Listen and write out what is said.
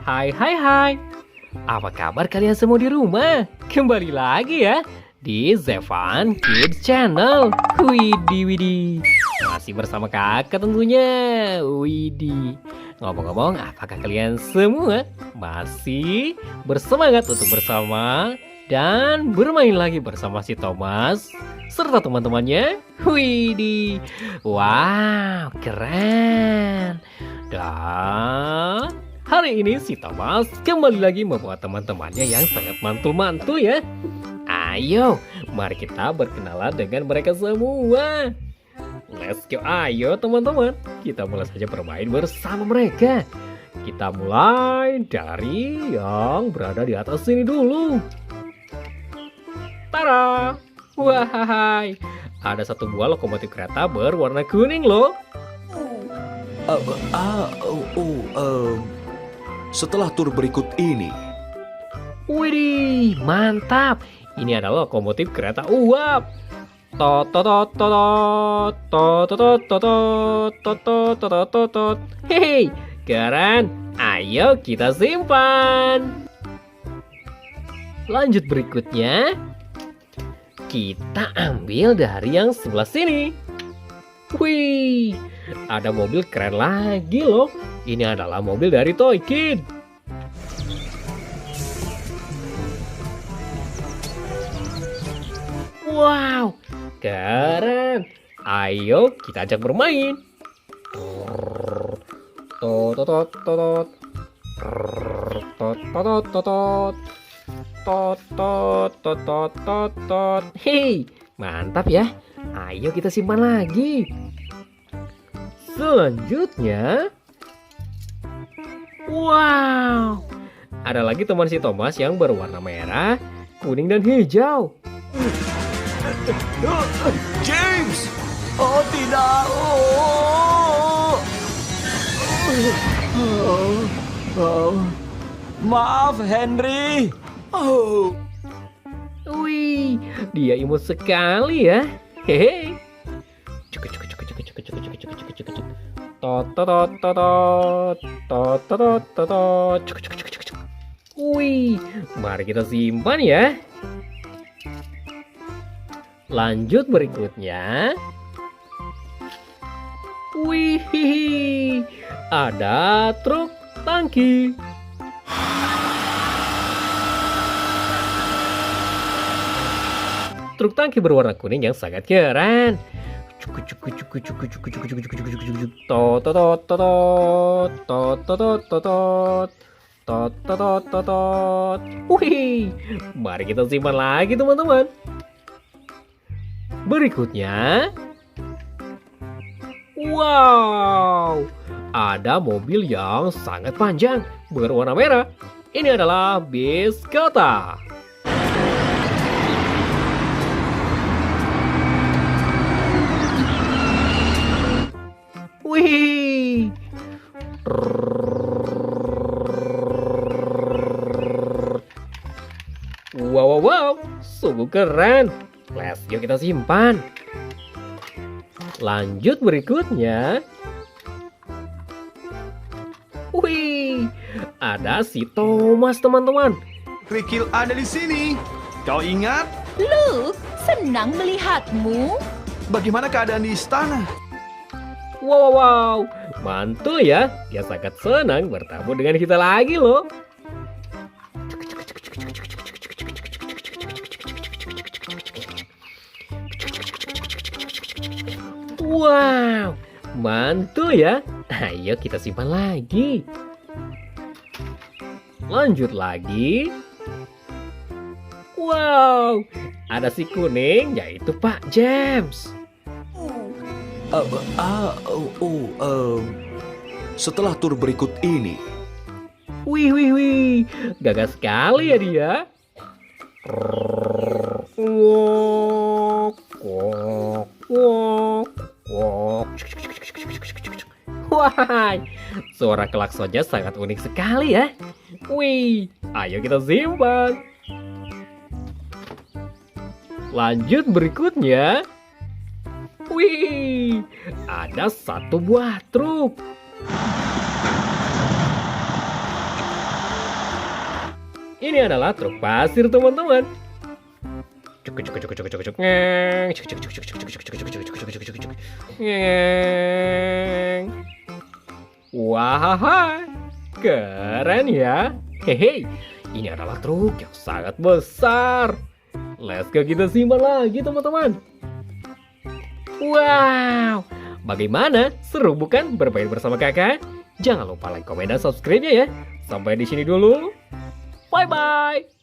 Hai hai hai. Apa kabar kalian semua di rumah? Kembali lagi ya di Zevan Kids Channel. Widih widih. Masih bersama kakak tentunya. Widih. Ngomong-ngomong, apakah kalian semua masih bersemangat untuk bersama dan bermain lagi bersama si Thomas serta teman-temannya? Widih. Wow, keren. Dan hari ini si Thomas kembali lagi membawa teman-temannya yang sangat mantul-mantul ya. Ayo, mari kita berkenalan dengan mereka semua. Let's go, ayo teman-teman. Kita mulai saja bermain bersama mereka. Kita mulai dari yang berada di atas sini dulu. Tara! Wahai, ada satu buah lokomotif kereta berwarna kuning loh. Setelah tur berikut ini, Widih, mantap. Ini adalah lokomotif kereta uap. Tot. Hei, keren. Ayo kita simpan. Lanjut berikutnya. Kita ambil dari yang sebelah sini. Wih, ada mobil keren lagi loh. Ini adalah mobil dari Toy Kid. Wow, keren. Ayo kita ajak bermain. Hei, mantap ya. Ayo kita simpan lagi. Selanjutnya, wow, ada lagi teman si Thomas yang berwarna merah, kuning dan hijau. James! Oh tidak! Maaf Henry. Wih, dia imut sekali ya. Hehe. Wih, mari kita simpan ya. Lanjut berikutnya. Wih, ada truk tangki. Truk tangki berwarna kuning yang sangat keren. Wih, mari kita simpan lagi teman-teman. Berikutnya, wow, ada mobil yang sangat panjang berwarna merah. Ini adalah bis kota. Wih, wow, sungguh keren. Let's go kita simpan. Lanjut berikutnya. Wih, ada si Thomas teman-teman. Krikil ada di sini. Kau ingat? Luke, senang melihatmu. Bagaimana keadaan di istana? Wow, mantul ya. Dia sangat senang bertemu dengan kita lagi loh. Wow, mantul ya. Ayo kita simpan lagi. Lanjut lagi. Wow, ada si kuning yaitu Pak James. Setelah tur berikut ini, Wih, gagah sekali ya dia. Wah, suara klaksonnya sangat unik sekali ya. Wih, ayo kita simpan. Lanjut berikutnya. Wih, ada satu buah truk. Ini adalah truk pasir, teman-teman. Cuk, cuk, cuk, cuk, cuk, cuk, ngeng. Cuk, cuk, cuk, cuk, cuk, cuk, cuk, cuk, cuk, cuk, cuk, cuk, cuk, cuk. Ngeng. Wah, keren ya. Hehe, ini adalah truk yang sangat besar. Let's go, kita simpan lagi, teman-teman. Wow, bagaimana? Seru bukan bermain bersama kakak? Jangan lupa like, komen, dan subscribe-nya ya. Sampai di sini dulu. Bye-bye.